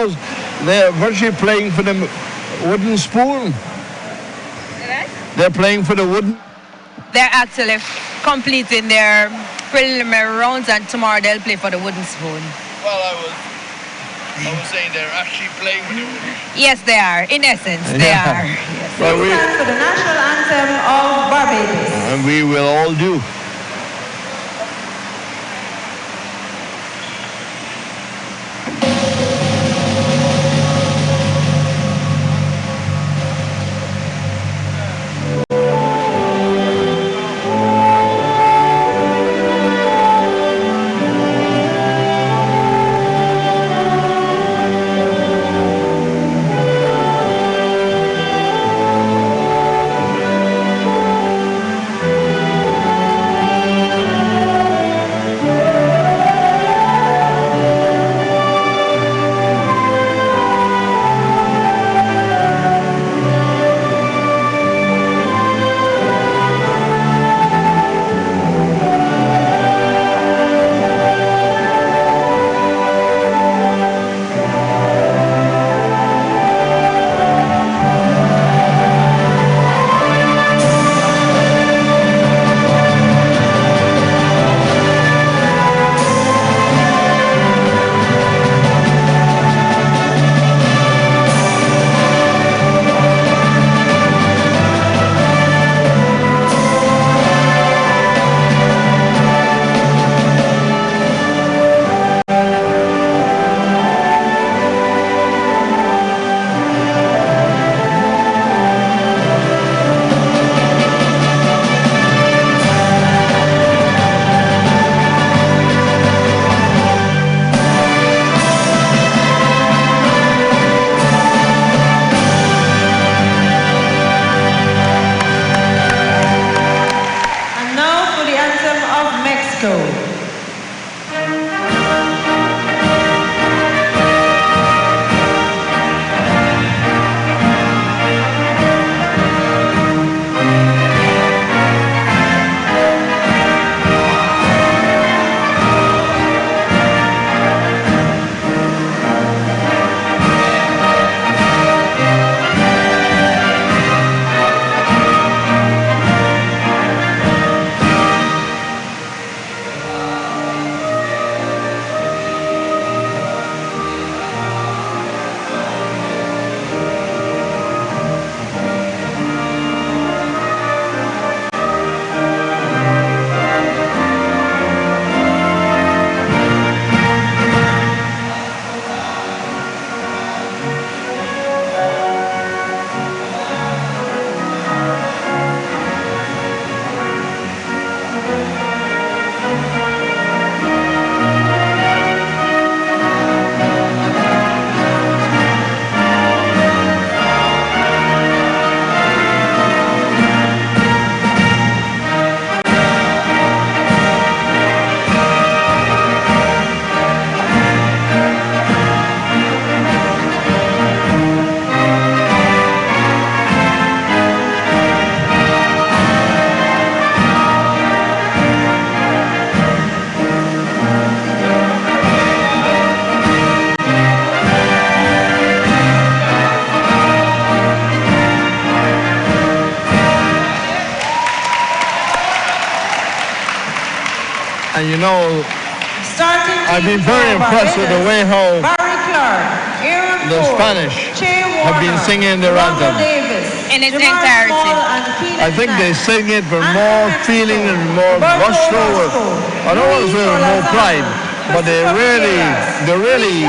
suppose they're virtually playing for the wooden spoon. They're playing for the wooden. They're actually completing their preliminary rounds, and tomorrow they'll play for the wooden spoon. Well, I was saying they're actually playing for the wooden. Yes, they are. In essence, they are. Yes. Well, we stand for the national anthem of Barbados. And we will all do. And you know, I've been very impressed with the way how the Spanish have been singing their anthem. In its entirety. I think they sing it with more feeling and more gusto. I don't want to say with more pride, but they really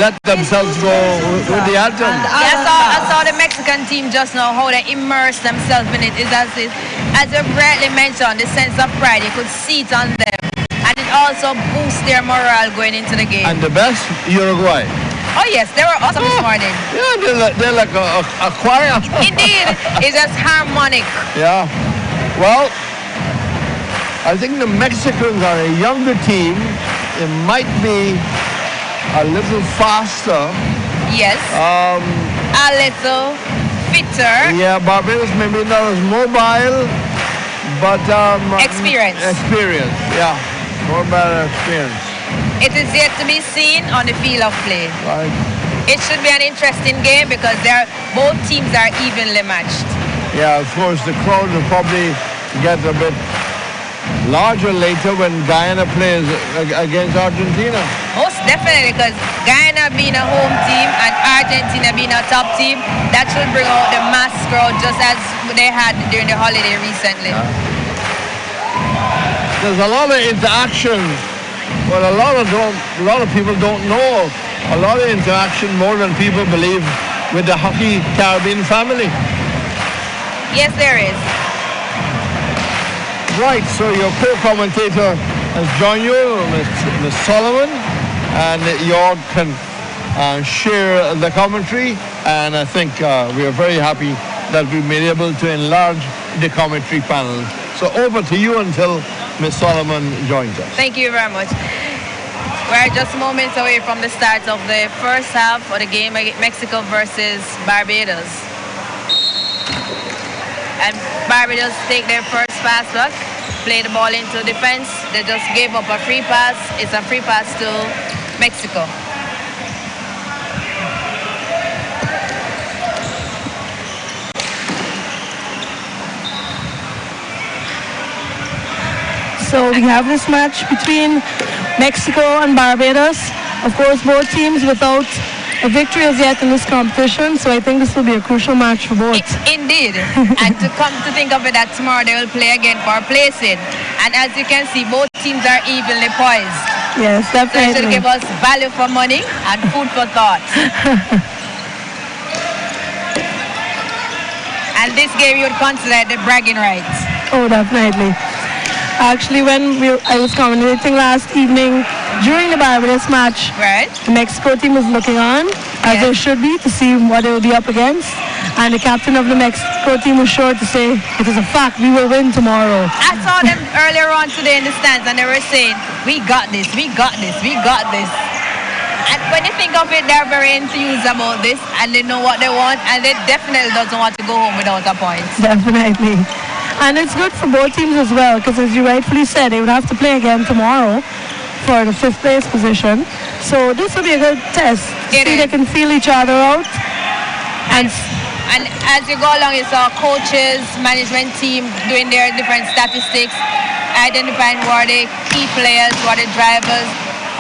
let themselves go with the anthem. Yeah, I saw the Mexican team just now, how they immerse themselves in it. It's as you rightly mentioned, the sense of pride. You could see it on them. And it also boosts their morale going into the game. And the best, Uruguay. Oh yes, they were awesome this morning. Yeah, they're like a choir. Indeed, it's just harmonic. Yeah. Well, I think the Mexicans are a younger team. It might be a little faster. Yes. A little fitter. Yeah, Barbados maybe not as mobile, but experience. Experience, yeah. More better experience. It is yet to be seen on the field of play. Right. It should be an interesting game because both teams are evenly matched. Yeah, of course, the crowd will probably get a bit larger later when Guyana plays against Argentina. Most definitely, because Guyana being a home team and Argentina being a top team, that should bring out the mass crowd just as they had during the holiday recently. There's a lot of interaction. Well, a lot of people don't know. A lot of interaction, more than people believe, with the Hockey Caribbean family. Yes, there is. Right, so your co-commentator has joined you, Ms. Solomon, and you all can share the commentary, and I think we are very happy that we've been able to enlarge the commentary panel. So over to you until Ms. Solomon joins us. Thank you very much. We're just moments away from the start of the first half of the game, Mexico versus Barbados. And Barbados take their first pass back, play the ball into defense. They just gave up a free pass. It's a free pass to Mexico. So we have this match between Mexico and Barbados. Of course, both teams without a victory as yet in this competition, so I think this will be a crucial match for both. Indeed. And to come to think of it, that tomorrow they will play again for placing. And as you can see, both teams are evenly poised. Yes, So it definitely. should give us value for money and food for thought. And this game you would consider the bragging rights. Oh, definitely. Actually, when I was commentating last evening during the Barbados match, Right? the Mexico team was looking on, as they should be, to see what they will be up against. And the captain of the Mexico team was sure to say, it is a fact, we will win tomorrow. I saw them earlier on today in the stands and they were saying, we got this, we got this, we got this. And when you think of it, they're very enthused about this and they know what they want and they definitely doesn't want to go home without a point. Definitely. And it's good for both teams as well, because as you rightfully said, they would have to play again tomorrow for the 5th place position. So this will be a good test. It See, is. they can feel each other out. And as you go along, you saw coaches, management team doing their different statistics, identifying who are the key players, who are the drivers,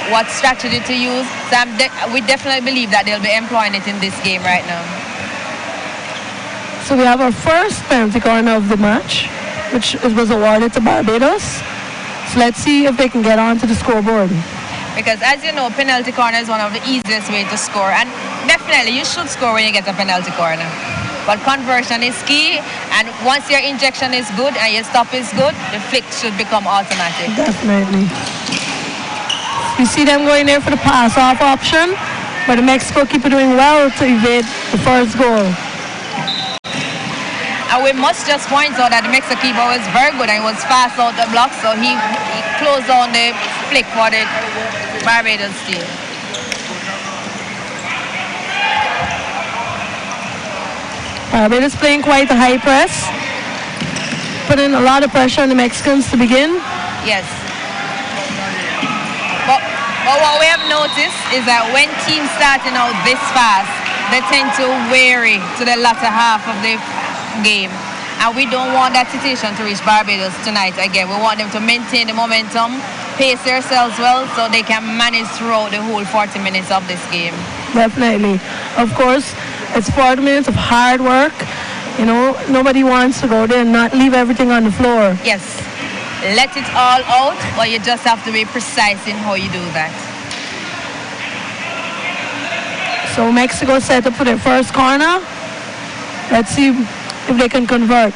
what strategy to use. So we definitely believe that they'll be employing it in this game right now. So we have our first penalty corner of the match, which was awarded to Barbados. So let's see if they can get onto the scoreboard. Because as you know, penalty corner is one of the easiest ways to score. And definitely you should score when you get a penalty corner. But conversion is key. And once your injection is good and your stop is good, the flick should become automatic. Definitely. You see them going there for the pass-off option, but the Mexico keeper doing well to evade the first goal. And we must just point out that the Mexico keeper was very good and he was fast out the block, so he closed down the flick for the Barbados team. Barbados playing quite a high press, putting a lot of pressure on the Mexicans to begin. Yes. But what we have noticed is that when teams starting out this fast, they tend to weary to the latter half of the game. And we don't want that situation to reach Barbados tonight again. We want them to maintain the momentum, pace themselves well so they can manage throughout the whole 40 minutes of this game. Definitely. Of course, it's 40 minutes of hard work. You know, nobody wants to go there and not leave everything on the floor. Yes. Let it all out, but you just have to be precise in how you do that. So Mexico set up for their first corner. Let's see if they can convert.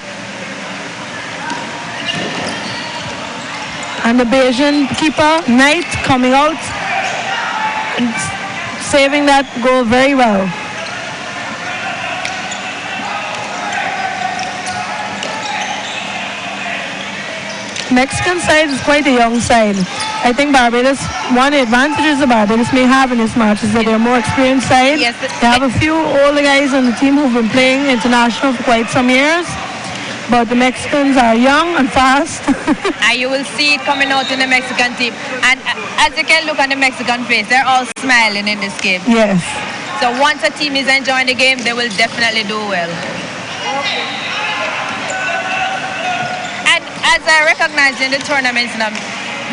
And the Bayesian keeper, Knight, coming out and saving that goal very well. Mexican side is quite a young side. I think Barbados, one of the advantages that Barbados may have in this match is that they're a more experienced side. Yes, They have a few older guys on the team who've been playing international for quite some years. But the Mexicans are young and fast. And you will see it coming out in the Mexican team. And as you can look on the Mexican face, they're all smiling in this game. Yes. So once a team is enjoying the game, they will definitely do well. And as I recognize in the tournaments now,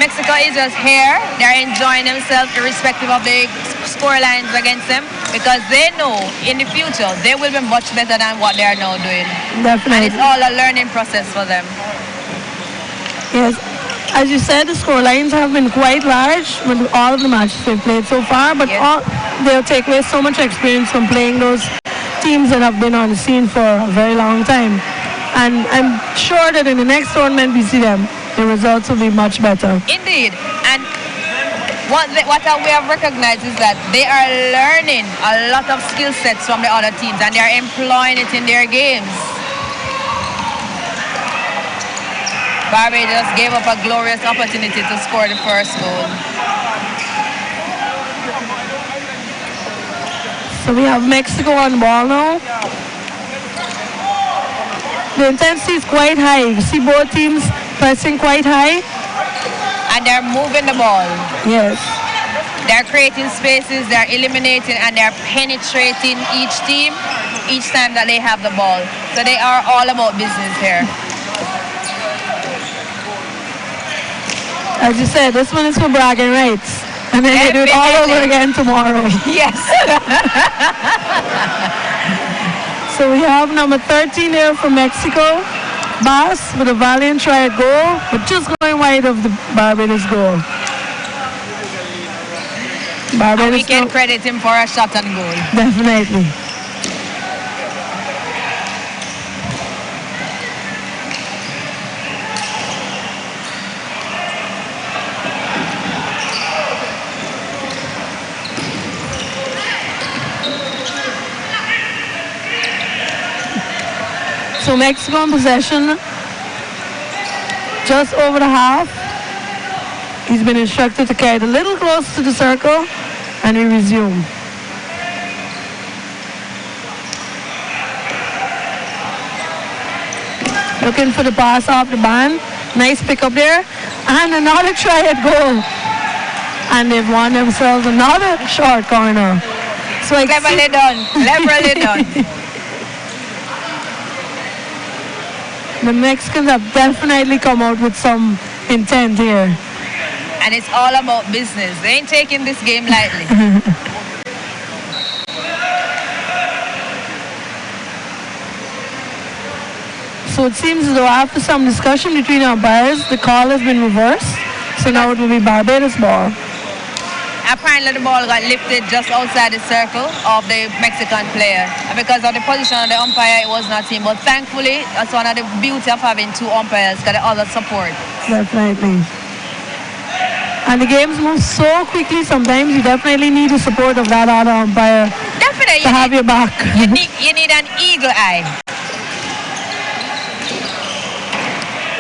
Mexico is just here. They're enjoying themselves irrespective of the score lines against them because they know in the future they will be much better than what they are now doing. Definitely. And it's all a learning process for them. Yes. As you said, the score lines have been quite large with all of the matches they've played so far, but they'll take away so much experience from playing those teams that have been on the scene for a very long time. And I'm sure that in the next tournament we see them, the results will be much better. Indeed. And what we have recognized is that they are learning a lot of skill sets from the other teams and they are employing it in their games. Barbados gave up a glorious opportunity to score the first goal. So we have Mexico on the ball now. The intensity is quite high. You see both teams pressing quite high. And they're moving the ball. Yes. They're creating spaces, they're eliminating, and they're penetrating each team each time that they have the ball. So they are all about business here. As you said, this one is for bragging rights. And then they do it all over again tomorrow. Yes. So we have number 13 here from Mexico. Bass with a valiant try at goal, but just going wide of the Barbados goal. Barbados, and we can credit him for a shot on goal. Definitely. So Mexico in possession, just over the half. He's been instructed to carry it a little closer to the circle, and we resume. Looking for the pass off the band. Nice pick up there. And another try at goal. And they've won themselves another short corner. So cleverly done. Cleverly done. The Mexicans have definitely come out with some intent here. And it's all about business. They ain't taking this game lightly. So it seems as though after some discussion between umpires, the call has been reversed. So now it will be Barbados ball. Apparently the ball got lifted just outside the circle of the Mexican player. And because of the position of the umpire, it was not him. But thankfully, that's one of the beauty of having two umpires, got the other support. Definitely. And the games move so quickly, sometimes you definitely need the support of that other umpire. Definitely. To have your back. You need an eagle eye.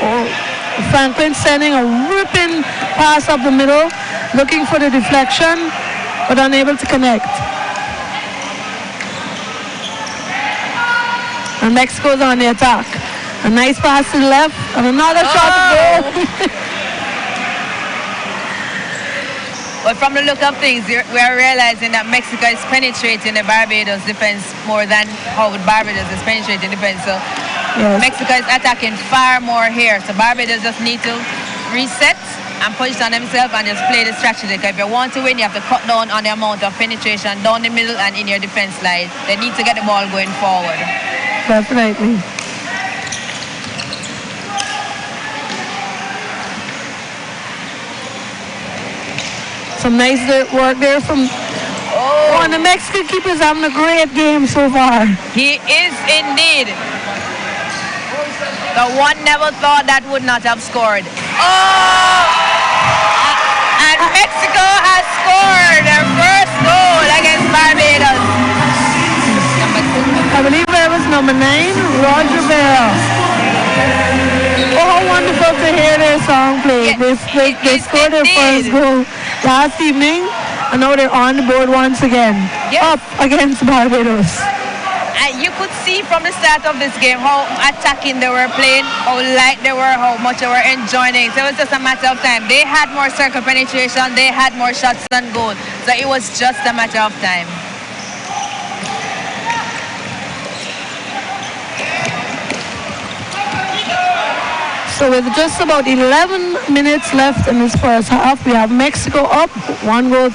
Oh, Franklin sending a ripping pass up the middle, looking for the deflection, but unable to connect. And Mexico's on the attack. A nice pass to the left, and another shot to goal. But from the look of things, we are realizing that Mexico is penetrating the Barbados defense more than how Barbados is penetrating defense. So yes. Mexico is attacking far more here. So Barbados just need to reset and position themselves and just play the strategy. If you want to win, you have to cut down on the amount of penetration down the middle and in your defense line. They need to get the ball going forward. Definitely. Some nice work there from... Oh, and the Mexican keeper's having a great game so far. He is indeed. The one never thought that would not have scored. Oh! And Mexico has scored their first goal against Barbados. I believe that was number 9, Roger Vera. Oh, how wonderful to hear their song played. They scored their first goal last evening, and now they're on the board once again. Yes. Up against Barbados. And you could see from the start of this game how attacking they were playing, how light they were, how much they were enjoying it. So it was just a matter of time. They had more circle penetration, they had more shots than goal. So it was just a matter of time. So with just about 11 minutes left in this first half, we have Mexico up 1-0.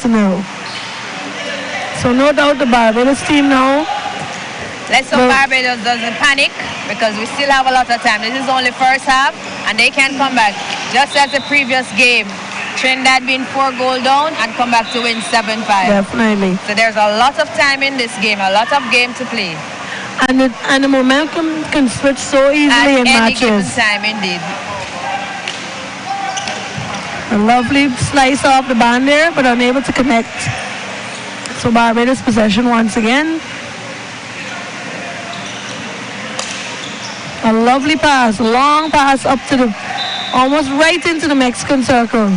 So no doubt the Barbados team now. Let's hope Barbados doesn't panic because we still have a lot of time. This is only first half and they can come back. Just as the previous game, Trinidad being 4-goal down and come back to win 7-5. Definitely. So there's a lot of time in this game, a lot of game to play. And the momentum can switch so easily in At any given matches. time, indeed. A lovely slice off the band there, but unable to connect. So Barbados possession once again. A lovely pass, long pass up to the, almost right into the Mexican circle.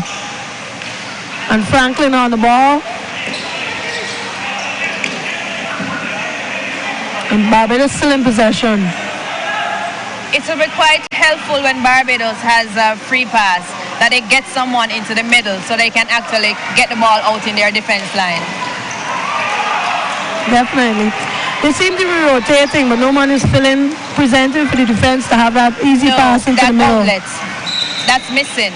And Franklin on the ball. And Barbados still in possession. It will be quite helpful when Barbados has a free pass, that they get someone into the middle so they can actually get the ball out in their defense line. Definitely. They seem to be rotating, but no one is presenting for the defense to have that easy pass into the middle. Outlets, that's missing.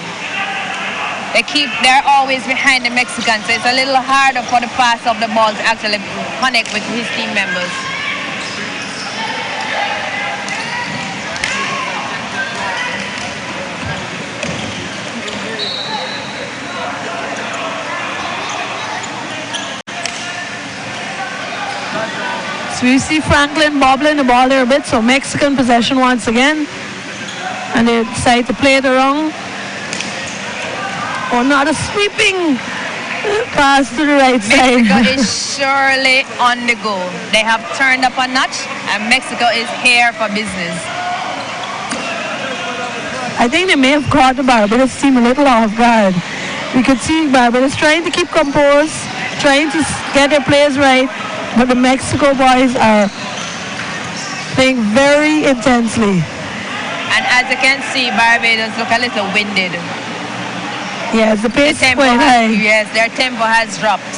They're always behind the Mexicans, so it's a little harder for the pass of the ball to actually connect with his team members. So you see Franklin bobbling the ball there a bit, so Mexican possession once again. And they decide to play it around. Oh, not a sweeping pass to the right side. Mexico is surely on the go. They have turned up a notch, and Mexico is here for business. I think they may have caught the Barbados team a little off guard. We could see Barbados trying to keep composed, trying to get their players right, but the Mexico boys are playing very intensely. And as you can see, Barbados look a little winded. Yes, the pace is quite high. Yes, their tempo has dropped.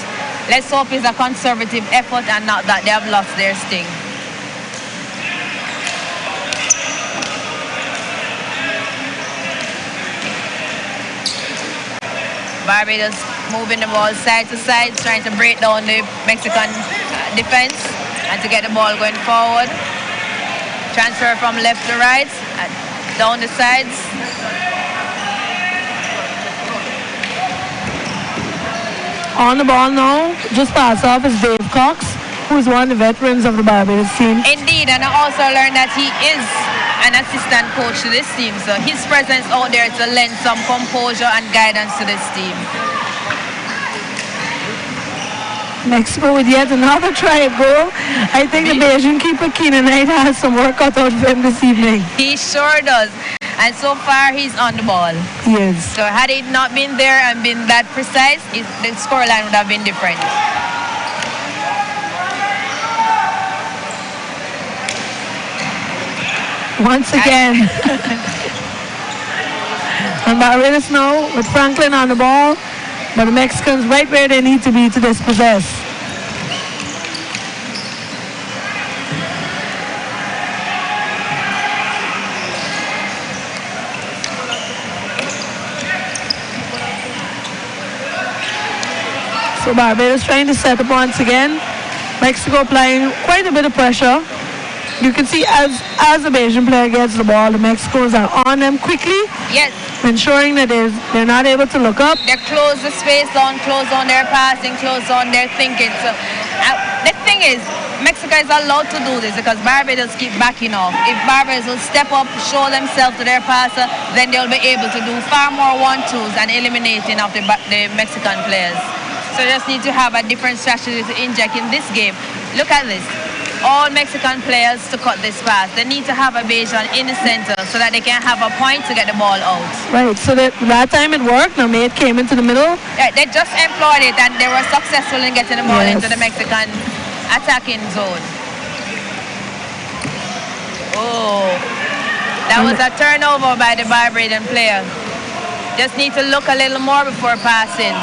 Let's hope it's a conservative effort and not that they have lost their sting. Barbados moving the ball side to side, trying to break down the Mexican defense and to get the ball going forward. Transfer from left to right, down the sides. On the ball now, just pass off is Dave Cox, who is one of the veterans of the Barbados team. Indeed, and I also learned that he is an assistant coach to this team, so his presence out there to lend some composure and guidance to this team. Mexico with yet another try goal. I think the Bayesian keeper Keenan Knight has some work cut out for him this evening. He sure does. And so far, he's on the ball. He is. So had it not been there and been that precise, the scoreline would have been different. Once again. And Barbados now with Franklin on the ball, but the Mexicans right where they need to be to dispossess. So Barbados trying to set up once again. Mexico applying quite a bit of pressure. You can see as the Bayesian player gets the ball, the Mexicans are on them quickly. Yes. Ensuring that they're not able to look up. They close the space down, close on their passing, close on their thinking. So the thing is, Mexico is allowed to do this because Barbados keep backing off. If Barbados will step up, show themselves to their passer, then they'll be able to do far more 1-2s and eliminating of the Mexican players. So just need to have a different strategy to inject in this game. Look at this. All Mexican players to cut this pass. They need to have a Bayesian in the center so that they can have a point to get the ball out. Right, so that time it worked. Now Mate came into the middle. They just employed it and they were successful in getting the ball into the Mexican attacking zone. Oh, that was a turnover by the Barbadian player. Just need to look a little more before passing.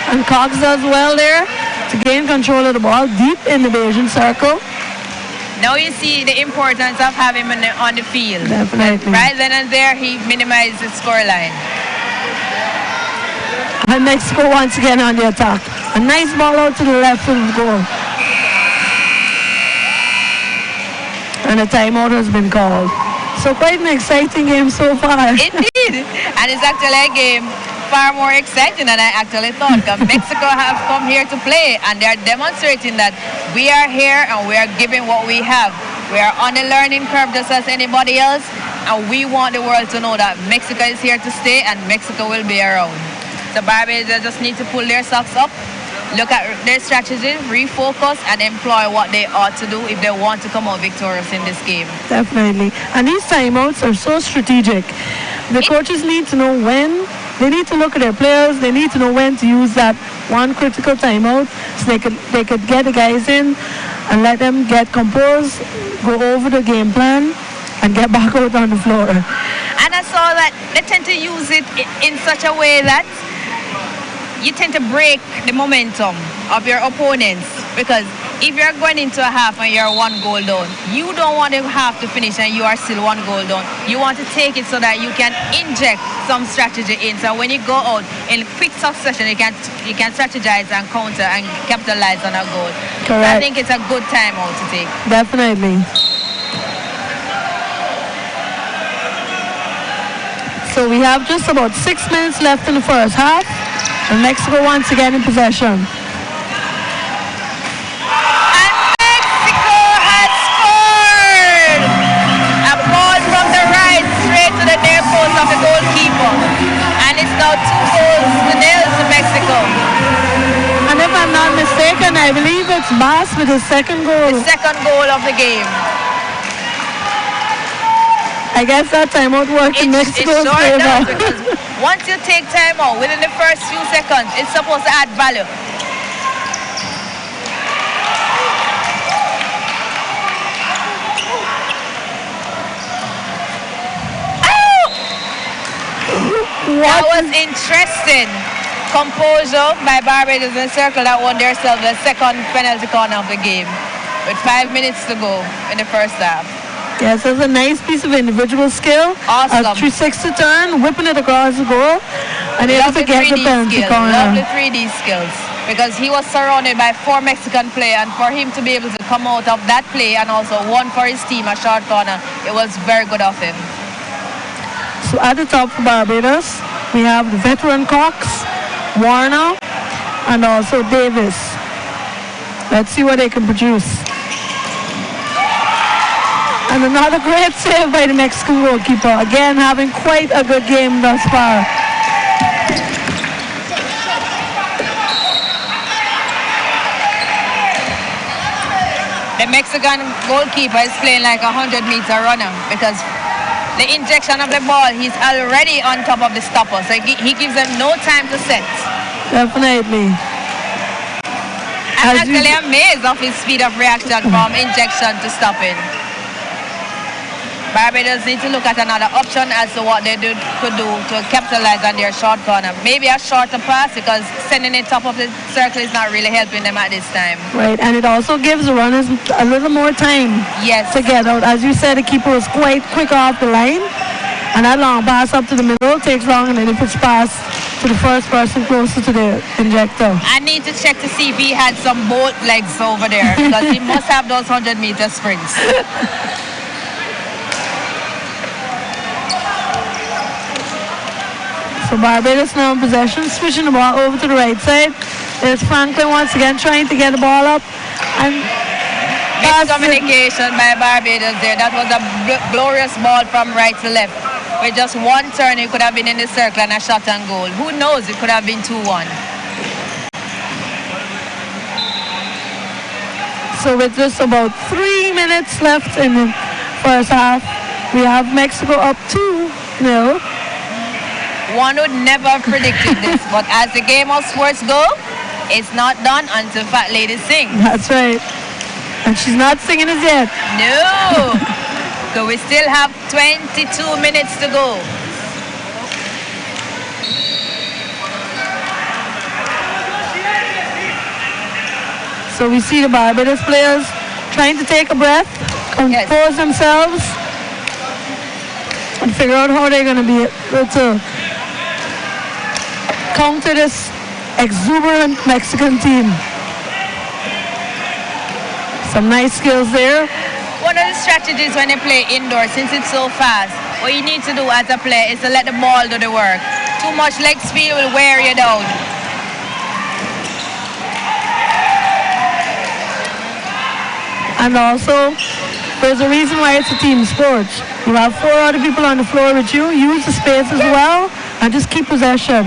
And Cox does well there to gain control of the ball deep in the Bayesian circle. Now you see the importance of having him on the field. Definitely. Right then and there, he minimized the scoreline. And Mexico once again on the attack. A nice ball out to the left of the goal. And a timeout has been called. So quite an exciting game so far. Indeed. And it's actually a game far more exciting than I actually thought. Because Mexico have come here to play, and they're demonstrating that we are here and we are giving what we have. We are on the learning curve just as anybody else, and we want the world to know that Mexico is here to stay and Mexico will be around. So Barbados just need to pull their socks up, look at their strategy, refocus, and employ what they ought to do if they want to come out victorious in this game. Definitely. And these timeouts are so strategic. The coaches need to know when. They need to look at their players. They need to know when to use that one critical timeout so they could get the guys in and let them get composed, go over the game plan, and get back out on the floor. And I saw that they tend to use it in such a way that you tend to break the momentum of your opponents, because if you're going into a half and you're 1 goal down, you don't want the half to finish and you are still 1 goal down. You want to take it so that you can inject some strategy in. So when you go out in quick succession, you can strategize and counter and capitalize on a goal. Correct. I think it's a good time out to take. Definitely. So we have just about 6 minutes left in the first half, and Mexico once again in possession. And Mexico has scored! A ball from the right straight to the near post of the goalkeeper. And it's now 2-0 to Mexico. And if I'm not mistaken, I believe it's Bass with his second goal. The second goal of the game. I guess that timeout worked in Mexico's It sure favor. does, because once you take time out within the first few seconds, it's supposed to add value. That was interesting. Composure by Barbados in the circle that won themselves the second penalty corner of the game with 5 minutes to go in the first half. Yes, it's a nice piece of individual skill. Awesome. A 360 turn, whipping it across the goal, and able to get the penalty corner. Lovely 3D skills. Because he was surrounded by 4 Mexican players, and for him to be able to come out of that play and also one for his team, a short corner, it was very good of him. So at the top for Barbados, we have the veteran Cox, Warner, and also Davis. Let's see what they can produce. And another great save by the Mexican goalkeeper. Again, having quite a good game thus far. The Mexican goalkeeper is playing like a 100-meter runner, because the injection of the ball, he's already on top of the stopper. So he gives them no time to set. Definitely. I'm actually amazed of his speed of reaction from injection to stopping. Barbados need to look at another option as to what they could do to capitalize on their short corner. Maybe a shorter pass, because sending it top of the circle is not really helping them at this time. Right, and it also gives the runners a little more time to get out. As you said, the keeper was quite quick off the line, and that long pass up to the middle takes long, and then it puts pass to the first person closer to the injector. I need to check to see if he had some boat legs over there, because he must have those 100-meter sprints. So Barbados now in possession, switching the ball over to the right side. There's Franklin once again trying to get the ball up. And miscommunication by Barbados there. That was a glorious ball from right to left. With just one turn, it could have been in the circle and a shot and goal. Who knows? It could have been 2-1. So with just about 3 minutes left in the first half, we have Mexico up 2-0. One would never have predicted this, but as the game of sports go, it's not done until Fat Lady sings. That's right. And she's not singing as yet. No! So we still have 22 minutes to go. So we see the Barbados players trying to take a breath. compose themselves and figure out how they're going to be able to counter this exuberant Mexican team. Some nice skills there. One of the strategies when they play indoors, since it's so fast, what you need to do as a player is to let the ball do the work. Too much leg speed will wear you down. And also, there's a reason why it's a team sport. You have 4 other people on the floor with you. Use the space as well and just keep possession.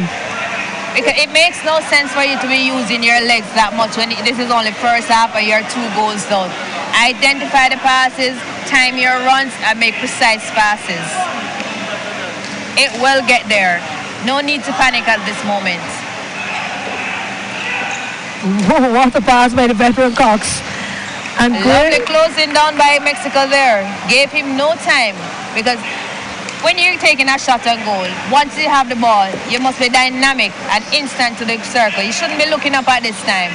Because it makes no sense for you to be using your legs that much when this is only first half and you're 2 goals down. Identify the passes, time your runs, and make precise passes. It will get there. No need to panic at this moment. Whoa, what a pass by the veteran Cox. And Lovely closing down by Mexico there. Gave him no time because when you're taking a shot on goal, once you have the ball, you must be dynamic and instant to the circle. You shouldn't be looking up at this time.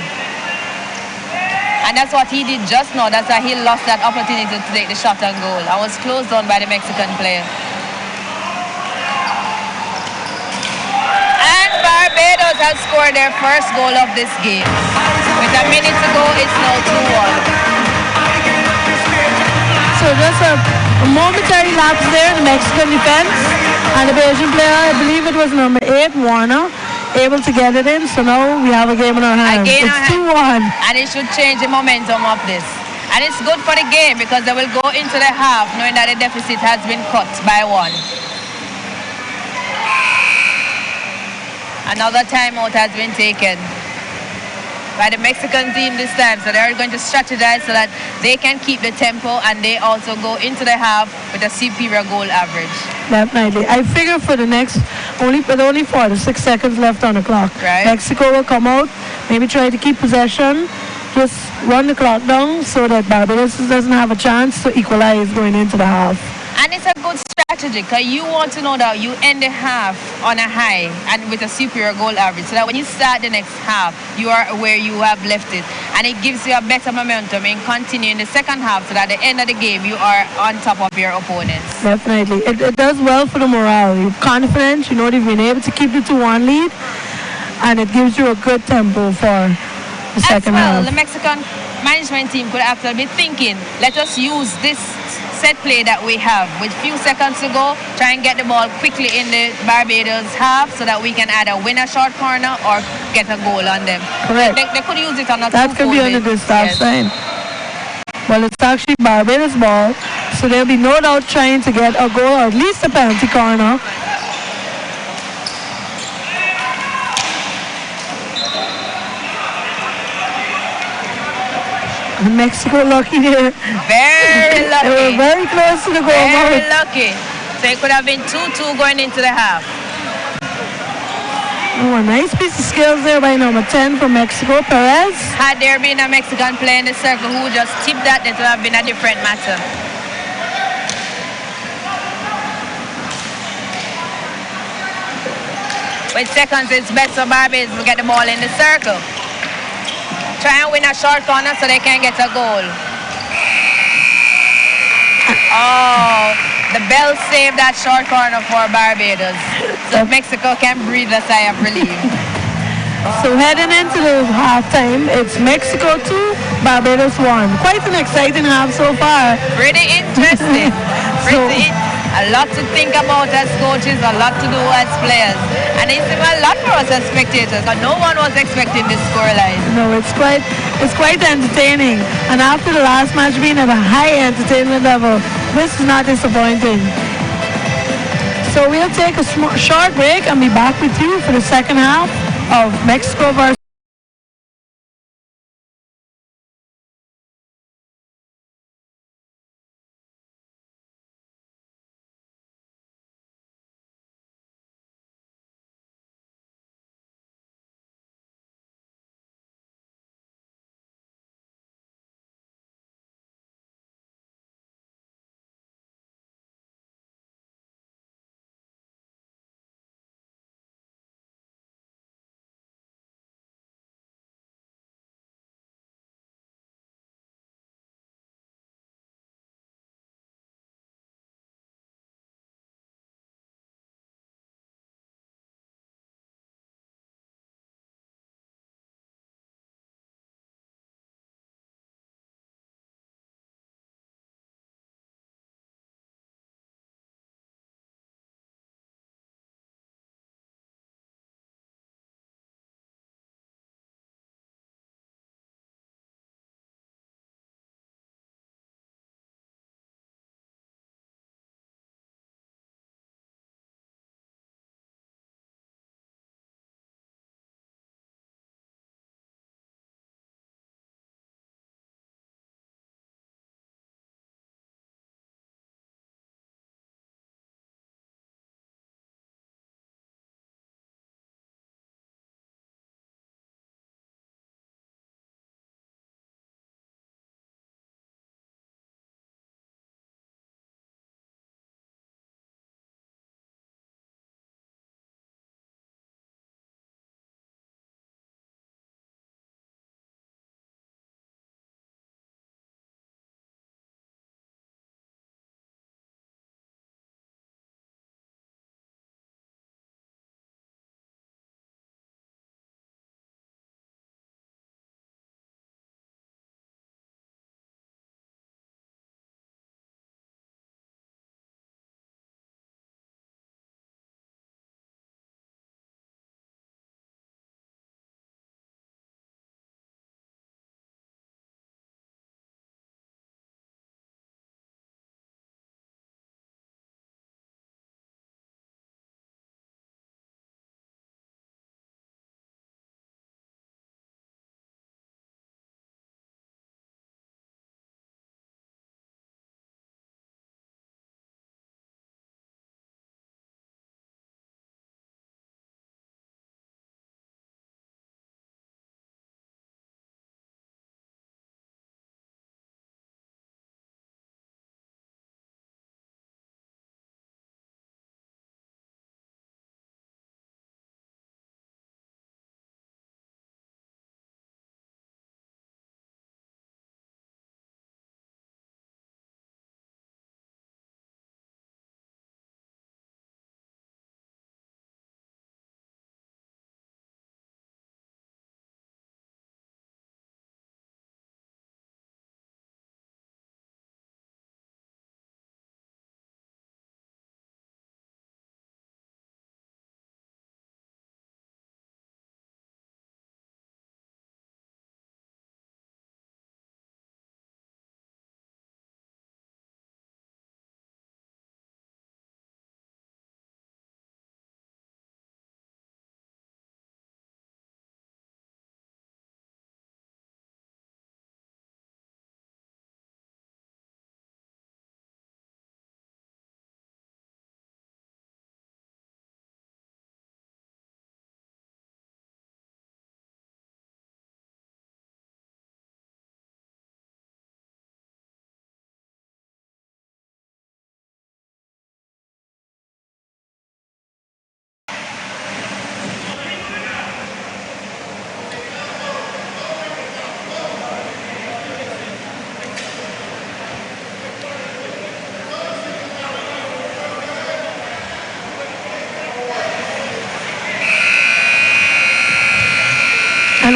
And that's what he did just now. That's why he lost that opportunity to take the shot on goal. I was closed down by the Mexican player. And Barbados has scored their first goal of this game. With a minute to go, it's now 2-1. So just a momentary lapse there in the Mexican defense. And the Belgian player, I believe it was number 8, Warner, able to get it in. So now we have a game in our hands. It's 2-1. And it should change the momentum of this. And it's good for the game because they will go into the half knowing that the deficit has been cut by 1. Another timeout has been taken by the Mexican team this time. So they're going to strategize so that they can keep the tempo and they also go into the half with a superior goal average. Definitely. I figure for the next, with only 46 seconds left on the clock. Right. Mexico will come out, maybe try to keep possession, just run the clock down so that Barbados doesn't have a chance to equalize going into the half. And it's a good strategy because you want to know that you end the half on a high and with a superior goal average so that when you start the next half, you are where you have left it. And it gives you a better momentum in continuing the second half so that at the end of the game, you are on top of your opponents. Definitely. It does well for the morale. You're confident, you know they've been able to keep the 2-1 lead, and it gives you a good tempo for the second half. The Mexican management team could actually be thinking, let us use this set play that we have with few seconds to go, try and get the ball quickly in the Barbados half so that we can either win a short corner or get a goal on them. Correct. They could use it on a that could be under the stop sign. Well, it's actually Barbados ball, so there'll be no doubt trying to get a goal or at least a penalty corner. Mexico lucky there. Very lucky. They were very close to the goal. Very lucky. So it could have been 2-2 going into the half. Oh, a nice piece of skills there by number 10 from Mexico, Perez. Had there been a Mexican player in the circle who just tipped that, it would have been a different matter. With seconds, it's best for Barbados to get the ball in the circle. Try and win a short corner so they can get a goal. Oh, the bell saved that short corner for Barbados. So Mexico can breathe a sigh of relief. So heading into the halftime, it's Mexico 2, Barbados 1. Quite an exciting half so far. Pretty interesting. A lot to think about as coaches, a lot to do as players. And it's a lot for us as spectators. No one was expecting this scoreline. No, it's quite entertaining. And after the last match being at a high entertainment level, this is not disappointing. So we'll take a short break and be back with you for the second half of Mexico versus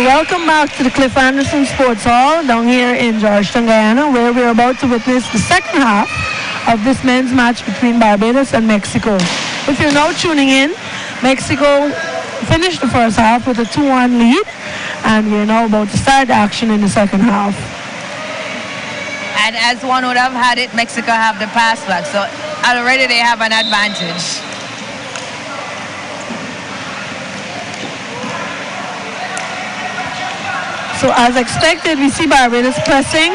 And welcome back to the Cliff Anderson Sports Hall down here in Georgetown, Guyana, where we're about to witness the second half of this men's match between Barbados and Mexico. If you're now tuning in, Mexico finished the first half with a 2-1 lead, and we're now about to start action in the second half. And as one would have had it, Mexico have the pass back, so already they have an advantage. So as expected, we see Barbados pressing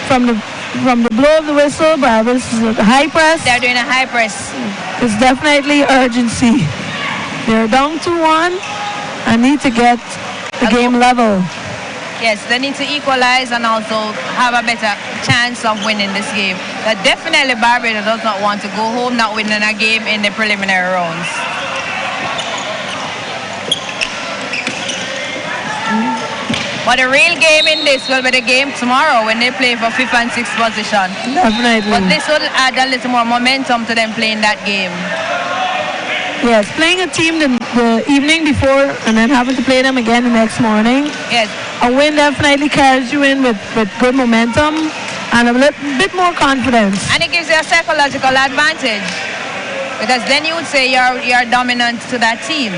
from the blow of the whistle. Barbados is a high press. They're doing a high press. It's definitely urgency. They're down 2-1 and need to get the game level. Yes, they need to equalize and also have a better chance of winning this game. But definitely Barbados does not want to go home not winning a game in the preliminary rounds. But the real game in this will be the game tomorrow when they play for 5th and 6th position. Definitely. But this will add a little more momentum to them playing that game. Yes, playing a team the evening before and then having to play them again the next morning. Yes. A win definitely carries you in with good momentum and a bit more confidence. And it gives you a psychological advantage. Because then you would say you're dominant to that team.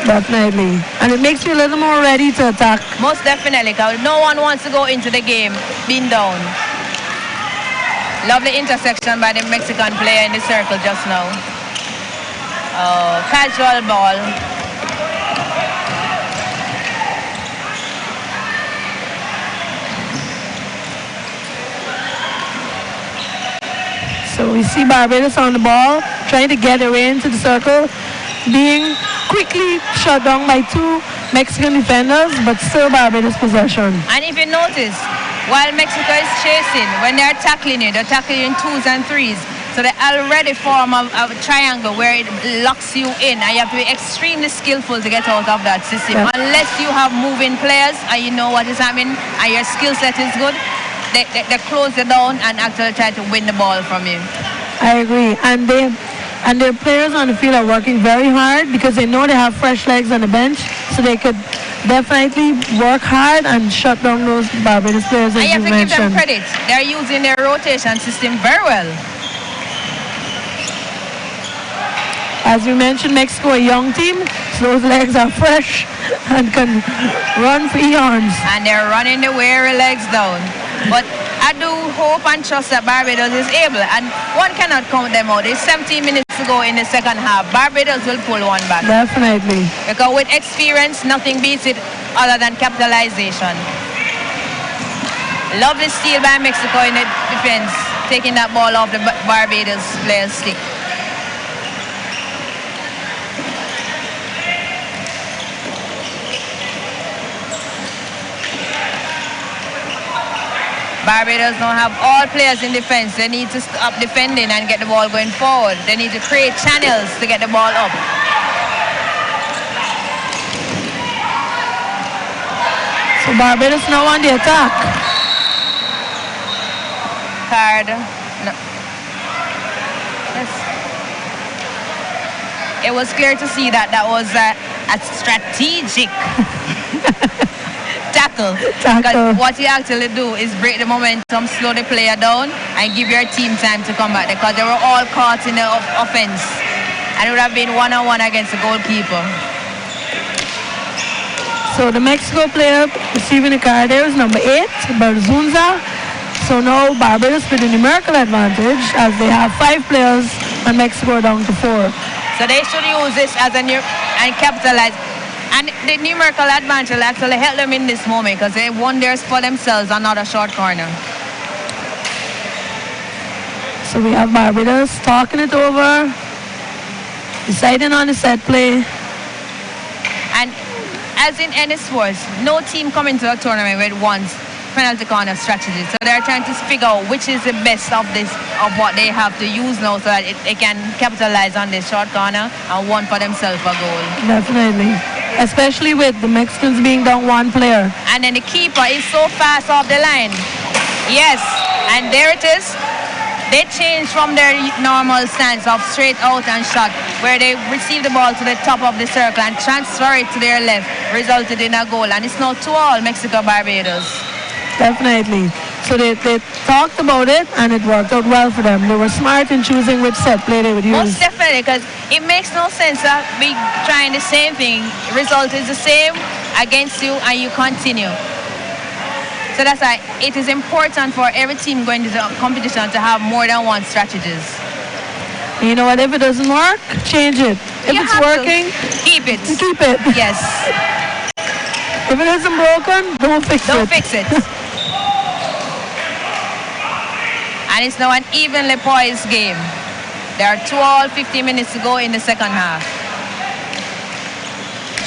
Definitely. And it makes you a little more ready to attack. Most definitely, because no one wants to go into the game being down. Lovely intersection by the Mexican player in the circle just now. Casual ball. So we see Barbados on the ball, trying to get her into the circle, being quickly shut down by two Mexican defenders, but still Barbados possession. And if you notice, while Mexico is chasing, when they're tackling you, they're tackling you in 2s and 3s. So they already form a triangle where it locks you in, and you have to be extremely skillful to get out of that system. Yeah. Unless you have moving players and you know what is happening and your skill set is good, they close you down and actually try to win the ball from you. I agree. And their players on the field are working very hard because they know they have fresh legs on the bench, so they could definitely work hard and shut down those Barbados players, as you mentioned. And you have to give them credit. They're using their rotation system very well. As you mentioned, Mexico, a young team, so those legs are fresh and can run for eons. And they're running the weary legs down. But I do hope and trust that Barbados is able, and one cannot count them out. It's 17 minutes to go in the second half. Barbados will pull one back. Definitely. Because with experience, nothing beats it other than capitalization. Lovely steal by Mexico in the defense, taking that ball off the Barbados player's stick. Barbados don't have all players in defense. They need to stop defending and get the ball going forward. They need to create channels to get the ball up. So Barbados now on the attack. Card. No. Yes. It was clear to see that was a strategic tackle. Because what you actually do is break the momentum, slow the player down, and give your team time to come back, because they were all caught in the offense, and it would have been one-on-one against the goalkeeper. So the Mexico player receiving the card there is number 8, Berzunza. So now Barbados with a numerical advantage as they have 5 players and Mexico down to 4. So they should use this as and capitalize. And the numerical advantage will actually help them in this moment because they won theirs for themselves, another short corner. So we have Barbados talking it over, deciding on the set play. And as in any sports, no team coming to a tournament with one penalty corner strategy. So they're trying to figure out which is the best of what they have to use now so that they can capitalize on this short corner and one for themselves a goal. Definitely. Especially with the Mexicans being down 1 player. And then the keeper is so fast off the line. Yes, and there it is. They changed from their normal stance of straight out and shot, where they receive the ball to the top of the circle and transfer it to their left, resulted in a goal. And it's now 2-2 Mexico Barbados. Definitely. So they talked about it and it worked out well for them. They were smart in choosing which set play they would use. Most definitely, because it makes no sense that we trying the same thing. Result is the same against you and you continue. So that's why it is important for every team going to the competition to have more than one strategies. You know what? If it doesn't work, change it. If You it's have to working, keep it. keep it. Yes. If it isn't broken, don't fix it. Don't fix it. And it's now an evenly poised game. There are 12, 15 minutes to go in the second half.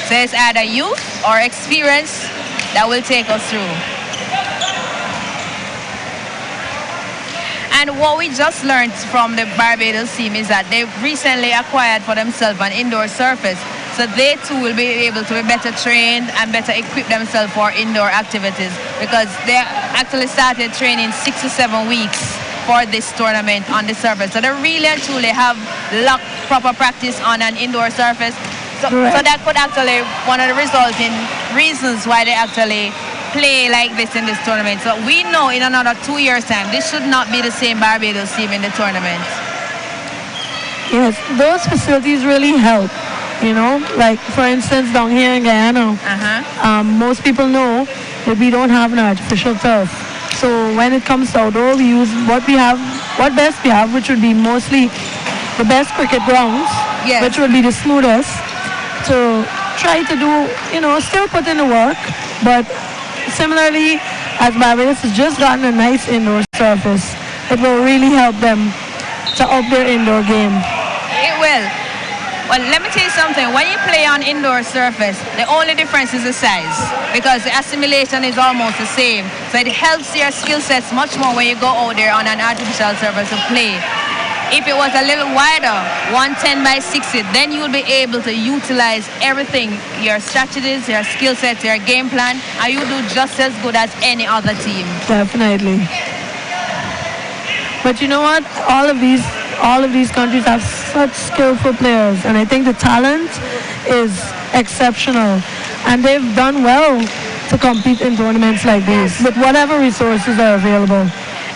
So it's either youth or experience that will take us through. And what we just learned from the Barbados team is that they recently acquired for themselves an indoor surface. So they too will be able to be better trained and better equip themselves for indoor activities, because they actually started training 6 to 7 weeks for this tournament on the surface. So they really and truly have locked proper practice on an indoor surface. So that could actually one of the resulting reasons why they actually play like this in this tournament. So we know in another 2 years' time, this should not be the same Barbados team in the tournament. Yes, those facilities really help. You know, like for instance, down here in Guyana, most people know that we don't have an artificial turf. So when it comes to outdoor, we use what best we have, which would be mostly the best cricket grounds, which would be the smoothest. To try to do, still put in the work, but similarly, as Barbados has just gotten a nice indoor surface, it will really help them to up their indoor game. It will. Well, let me tell you something. When you play on indoor surface, the only difference is the size, because the assimilation is almost the same. So it helps your skill sets much more when you go out there on an artificial surface to play. If it was a little wider, 110 by 60, then you'll be able to utilize everything, your strategies, your skill sets, your game plan, and you do just as good as any other team. Definitely. But you know what? All of these countries have such skillful players, and I think the talent is exceptional, and they've done well to compete in tournaments like this with whatever resources are available.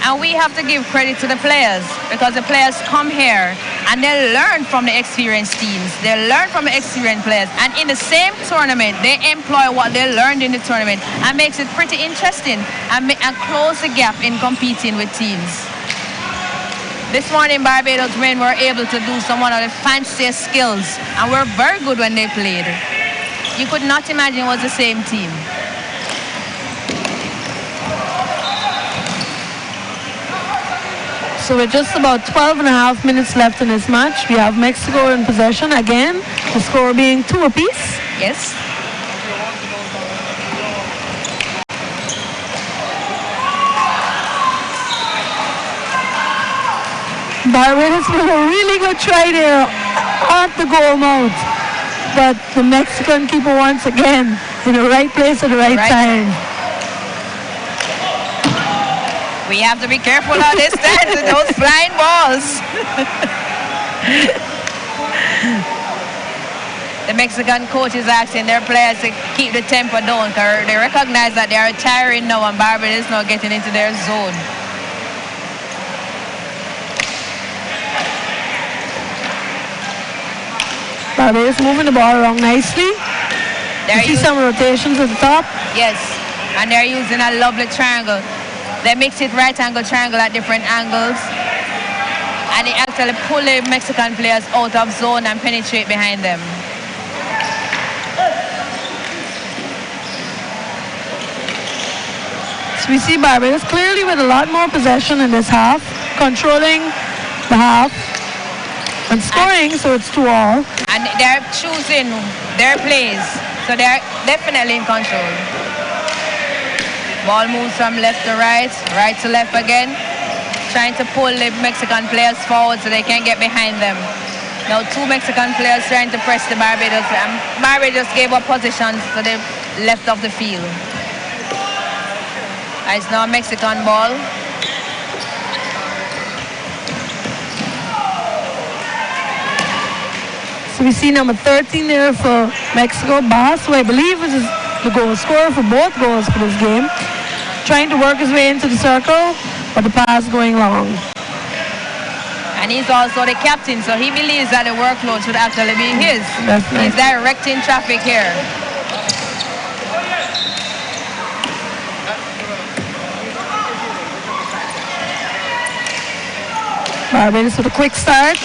And we have to give credit to the players, because the players come here and they learn from the experienced teams. They learn from the experienced players. And in the same tournament, they employ what they learned in the tournament, and makes it pretty interesting and close the gap in competing with teams. This morning, Barbados men were able to do some of the fanciest skills, and were very good when they played. You could not imagine it was the same team. So with just about 12 and a half minutes left in this match, we have Mexico in possession again, the score being 2 apiece. Yes. Barbados with a really good try there at the goal mouth. But the Mexican keeper once again in the right place at the right time. We have to be careful on this stand with those flying balls. The Mexican coach is asking their players to keep the tempo down, because they recognize that they are tiring now and Barbados is now getting into their zone. Barbados moving the ball around nicely. You see some rotations at the top. Yes, and they're using a lovely triangle. They mix it right angle triangle at different angles, and they actually pull the Mexican players out of zone and penetrate behind them. So we see Barbados clearly with a lot more possession in this half, controlling the half and scoring, so it's 2-2. And they're choosing their plays, so they're definitely in control. Ball moves from left to right, right to left again, trying to pull the Mexican players forward so they can get behind them. Now 2 Mexican players trying to press the Barbados, and Barbados gave up positions to the left of the field. It's now a Mexican ball. So we see number 13 there for Mexico, Bass, who I believe is the goal scorer for both goals for this game. Trying to work his way into the circle, but the pass going long. And he's also the captain, so he believes that the workload should actually be his. Definitely. He's directing traffic here. Barbados with a quick start.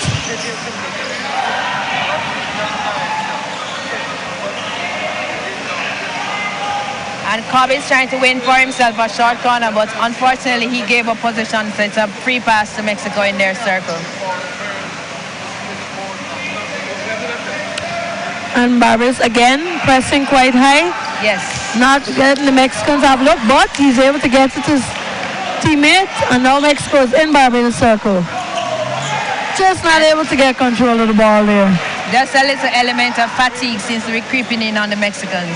And Cobb is trying to win for himself a short corner, but unfortunately he gave up position, so it's a free pass to Mexico in their circle. And Barbados again pressing quite high. Yes. Not letting the Mexicans have a look, but he's able to get to his teammate, and now Mexico's in Barbados circle. Just not able to get control of the ball there. Just a little element of fatigue seems to be creeping in on the Mexicans.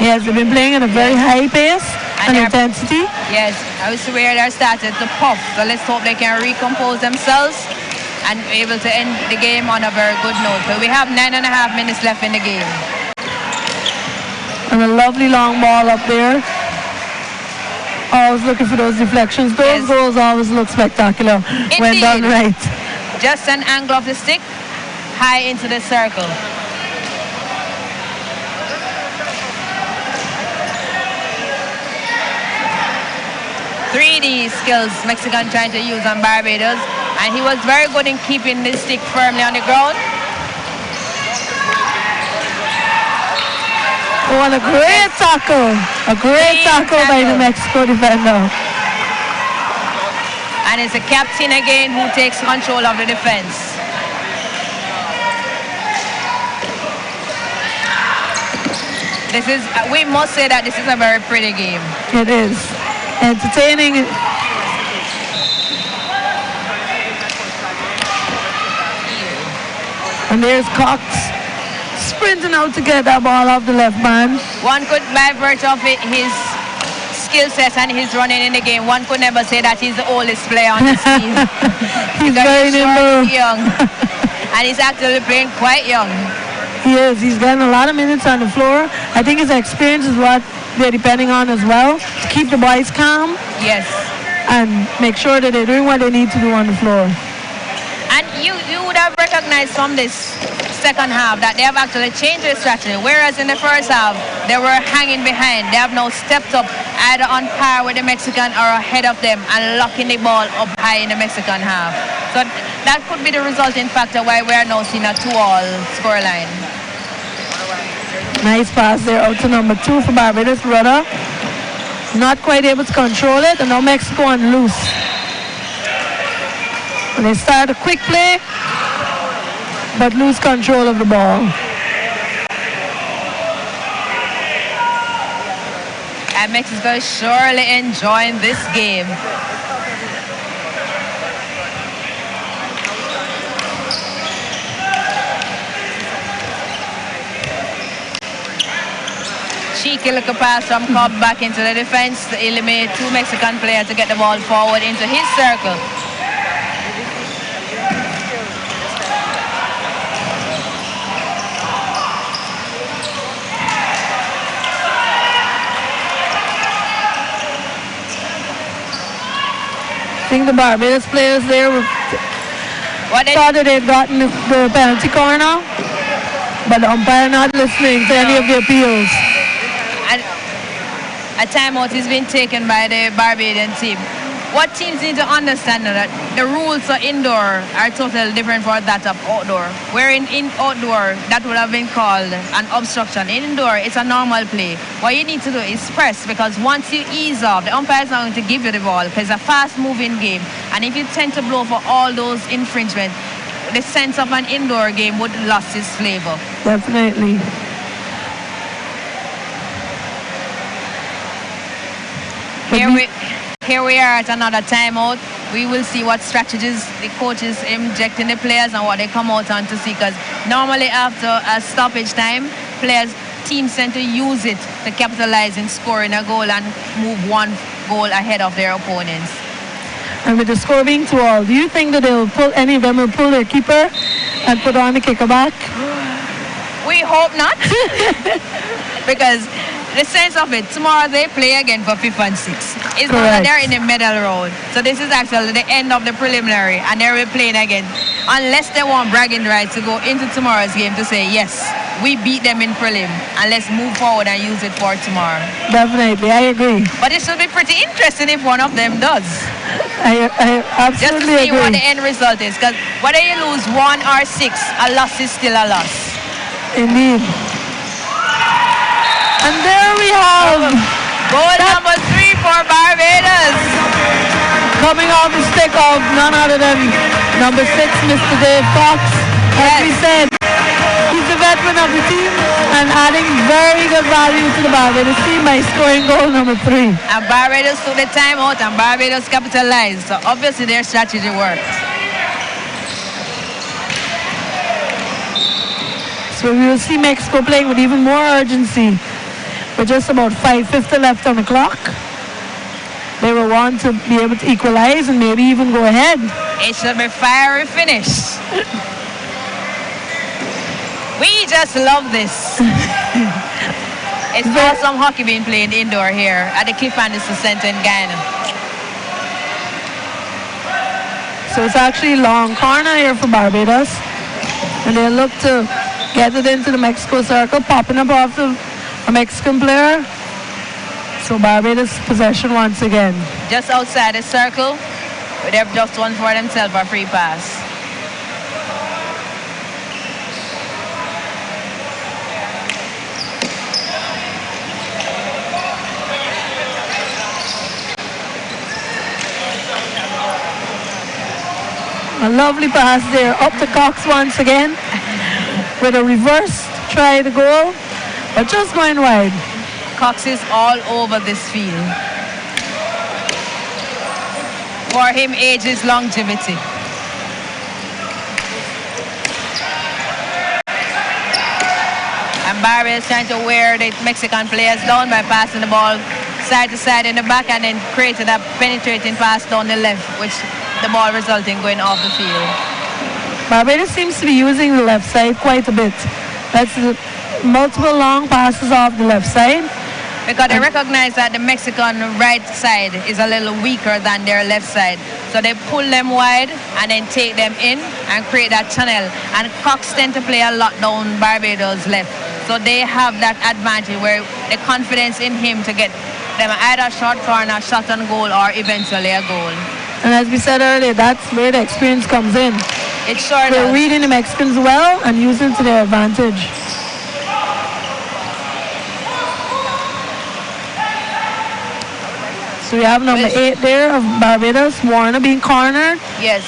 Yes, they've been playing at a very high pace and intensity. Yes, I was aware they started to puff, so let's hope they can recompose themselves and be able to end the game on a very good note. So we have 9.5 minutes left in the game. And a lovely long ball up there. Always looking for those deflections. Those goals always look spectacular when done right. Just an angle of the stick, high into the circle. .3D skills Mexican trying to use on Barbados, and he was very good in keeping the stick firmly on the ground. Oh, and a great tackle. A great tackle by the Mexico defender. And it's the captain again who takes control of the defense. This is, we must say that this is a very pretty game. It is. Entertaining. And there's Cox sprinting out to get that ball off the left man. One could, by virtue of his skill set and his running in the game, one could never say that he's the oldest player on the team. He's very nimble. Young. And he's actually playing quite young. He is. He's gotten a lot of minutes on the floor. I think his experience is what they're depending on as well, to keep the boys calm. Yes. And make sure that they're doing what they need to do on the floor. And you would have recognized from this second half that they have actually changed their strategy. Whereas in the first half, they were hanging behind. They have now stepped up either on par with the Mexican or ahead of them and locking the ball up high in the Mexican half. So that could be the resulting factor why we are now seeing a 2-all scoreline. Nice pass there out to number 2 for Barbados, Rudder. Not quite able to control it, and now Mexico on loose. And they start a quick play, but lose control of the ball. And Mexico is surely enjoying this game. Cheeky little pass from Cobb back into the defense to eliminate 2 Mexican players to get the ball forward into his circle. I think the Barbados players there thought that they'd gotten the penalty corner, but the umpire not listening to any of the appeals. A timeout is being taken by the Barbadian team. What teams need to understand that the rules for indoor are totally different for that of outdoor. Where in outdoor, that would have been called an obstruction. In indoor, it's a normal play. What you need to do is press, because once you ease off, the umpire is not going to give you the ball because it's a fast-moving game. And if you tend to blow for all those infringements, the sense of an indoor game would lose its flavor. Definitely. Here we are at another timeout. We will see what strategies the coaches inject in the players and what they come out on to see, because normally after a stoppage time, teams tend to use it to capitalize in scoring a goal and move one goal ahead of their opponents. And with the score being 2-all, do you think that any of them will pull their keeper and put on the kicker back? We hope not. Because the sense of it, tomorrow they play again for 5th and 6th. It's not that they're in the medal round. So this is actually the end of the preliminary and they're playing again. Unless they want bragging rights to go into tomorrow's game to say, yes, we beat them in prelim and let's move forward and use it for tomorrow. Definitely, I agree. But it should be pretty interesting if one of them does. I absolutely just to see agree. what the end result is. Because whether you lose 1 or 6, a loss is still a loss. Indeed. And there we have goal number 3 for Barbados. Coming off the stick of none other than number 6, Mr. Dave Fox. As we said, he's the veteran of the team and adding very good value to the Barbados team by scoring goal number 3. And Barbados took the time out and Barbados capitalized. So obviously their strategy worked. So we will see Mexico playing with even more urgency. With just about 5:50 left on the clock. They will want to be able to equalize and maybe even go ahead. It should be fiery finish. We just love this. It's awesome hockey being played indoor here at the Cliff Anderson Center in Guyana. So it's actually long corner here for Barbados. And they'll look to get it into the Mexico circle, popping up off the Mexican player. So Barbados possession once again. Just outside the circle, they've just won for themselves a free pass. A lovely pass there up to Cox once again with a reverse try to goal, but just going wide. Cox is all over this field. For him, age is longevity. And Barbados trying to wear the Mexican players down by passing the ball side to side in the back and then created a penetrating pass down the left, which the ball resulting going off the field. Barbados seems to be using the left side quite a bit. That's multiple long passes off the left side. Because they recognize that the Mexican right side is a little weaker than their left side. So they pull them wide and then take them in and create that channel. And Cox tend to play a lot down Barbados left. So they have that advantage where the confidence in him to get them either short corner, shot on goal, or eventually a goal. And as we said earlier, that's where the experience comes in. It sure does. They're reading the Mexicans well and using it to their advantage. So we have number 8 there of Barbados, Warner being cornered. Yes.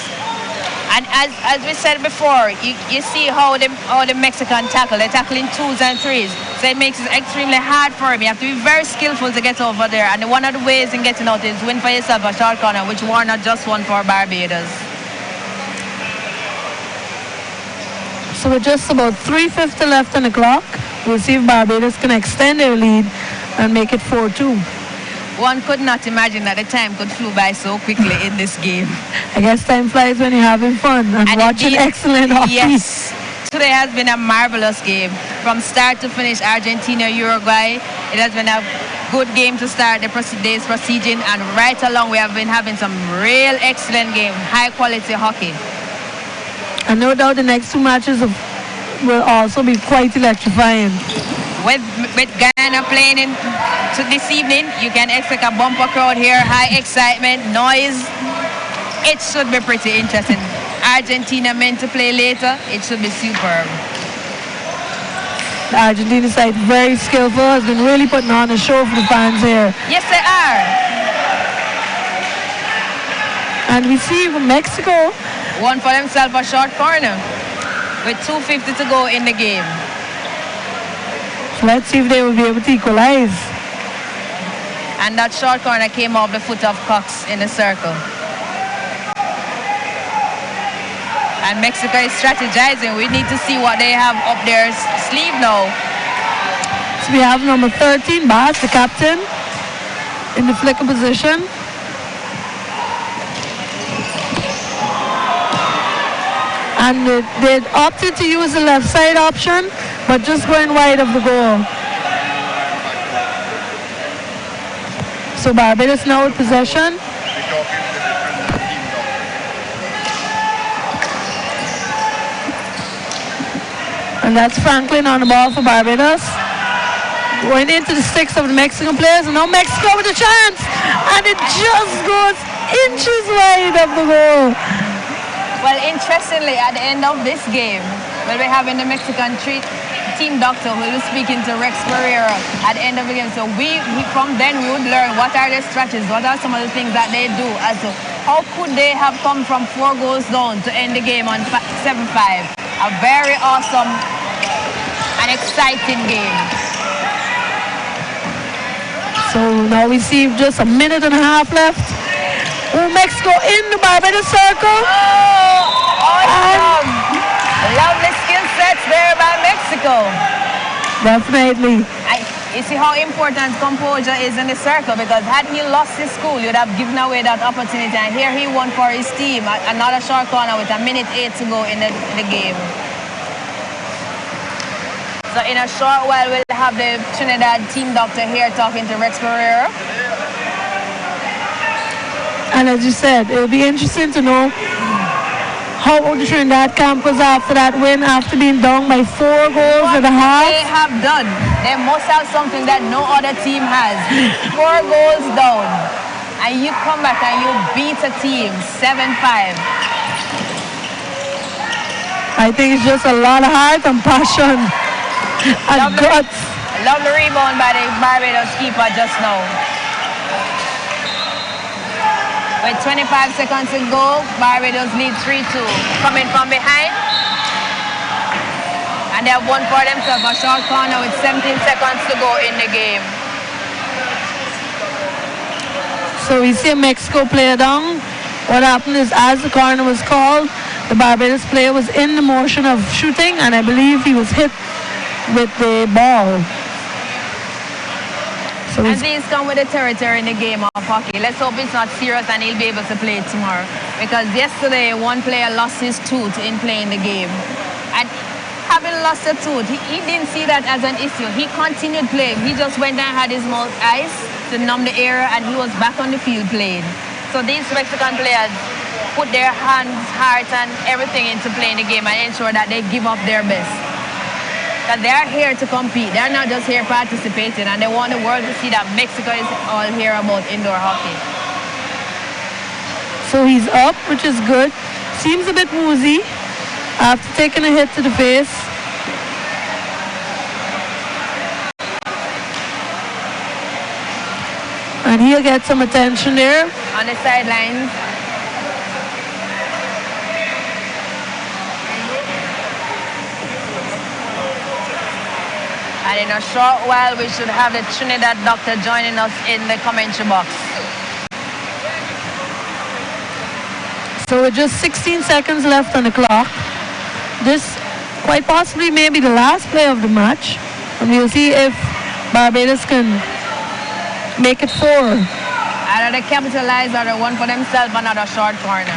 And as we said before, you see how the Mexican tackle. They tackle in 2s and 3s. So it makes it extremely hard for him. You have to be very skillful to get over there. And one of the ways in getting out is win for yourself a short corner, which Warner just won for Barbados. So with just about 3:50 left on the clock, we'll see if Barbados can extend their lead and make it 4-2. One could not imagine that the time could flew by so quickly in this game. I guess time flies when you're having fun and watching indeed, excellent hockey. Yes. Today has been a marvelous game. From start to finish, Argentina, Uruguay. It has been a good game to start the day's proceeding, and right along we have been having some real excellent game, high quality hockey. And no doubt the next 2 matches will also be quite electrifying. With Guyana playing in this evening, you can expect a bumper crowd here, high excitement, noise. It should be pretty interesting. Argentina meant to play later. It should be superb. The Argentina side, very skillful, has been really putting on a show for the fans here. Yes, they are. And we see Mexico won for themselves a short corner with 2:50 to go in the game. So let's see if they will be able to equalize. And that short corner came off the foot of Cox in the circle. And Mexico is strategizing. We need to see what they have up their sleeve now. So we have number 13, Bass, the captain, in the flicker position. And they opted to use the left side option, but just going wide of the goal. So Barbados now with possession. And that's Franklin on the ball for Barbados. Going into the sticks of the Mexican players. And now Mexico with a chance. And it just goes inches wide of the goal. Well, interestingly, at the end of this game, we'll be having the Mexican team doctor who will be speaking to Rex Pereira at the end of the game. So we from then we would learn what are their strategies, what are some of the things that they do, as to how could they have come from 4 goals down to end the game on 7-5. A very awesome and exciting game. So now we see just a minute and a half left. Oh, Mexico in the Barbados circle. Oh, awesome. Lovely skill sets there by Mexico. Definitely. You see how important composure is in the circle, because had he lost his school, you'd have given away that opportunity. And here he won for his team. Another short corner with 1:08 to go in the game. So in a short while, we'll have the Trinidad team doctor here talking to Rex Pereira. And as you said, it'll be interesting to know how the Trinidad camp was after that win, after being down by 4 goals at a half. They have done. They must have something that no other team has. 4 goals down. And you come back and you beat a team 7-5. I think it's just a lot of heart and passion and guts. Lovely rebound by the Barbados keeper just now. With 25 seconds to go, Barbados lead 3-2. Coming from behind. And they have won for themselves a short corner with 17 seconds to go in the game. So we see a Mexico player down. What happened is, as the corner was called, the Barbados player was in the motion of shooting, and I believe he was hit with the ball. So and these come with the territory in the game of hockey. Let's hope it's not serious and he'll be able to play it tomorrow. Because yesterday, one player lost his tooth in playing the game. And having lost a tooth, he didn't see that as an issue. He continued playing. He just went and had his mouth ice to numb the area, and he was back on the field playing. So these Mexican players put their hands, heart, and everything into playing the game and ensure that they give up their best. Because they are here to compete. They're not just here participating, and they want the world to see that Mexico is all here about indoor hockey. So he's up, which is good. Seems a bit woozy after taking a hit to the face. And he'll get some attention there. On the sidelines. And in a short while, we should have the Trinidad doctor joining us in the commentary box. So with just 16 seconds left on the clock, this quite possibly may be the last play of the match. And we'll see if Barbados can make it 4. Either they capitalize or they won for themselves another short corner.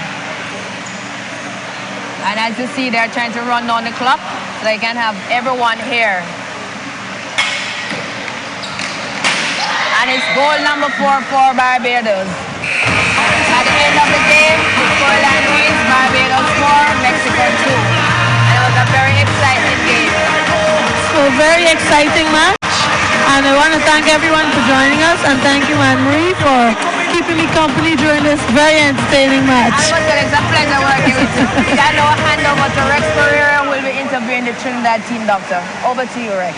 And as you see, they're trying to run down the clock so they can have everyone here. And it's goal number 4 for Barbados. At the end of the game, the scoreline reads Barbados 4, Mexico 2. And it was a very exciting game. So a very exciting match. And I want to thank everyone for joining us, and thank you, Anne-Marie, for keeping me company during this very entertaining match. It's a pleasure working with you. I now hand over to Rex Pereira, who will be interviewing the Trinidad team doctor. Over to you, Rex.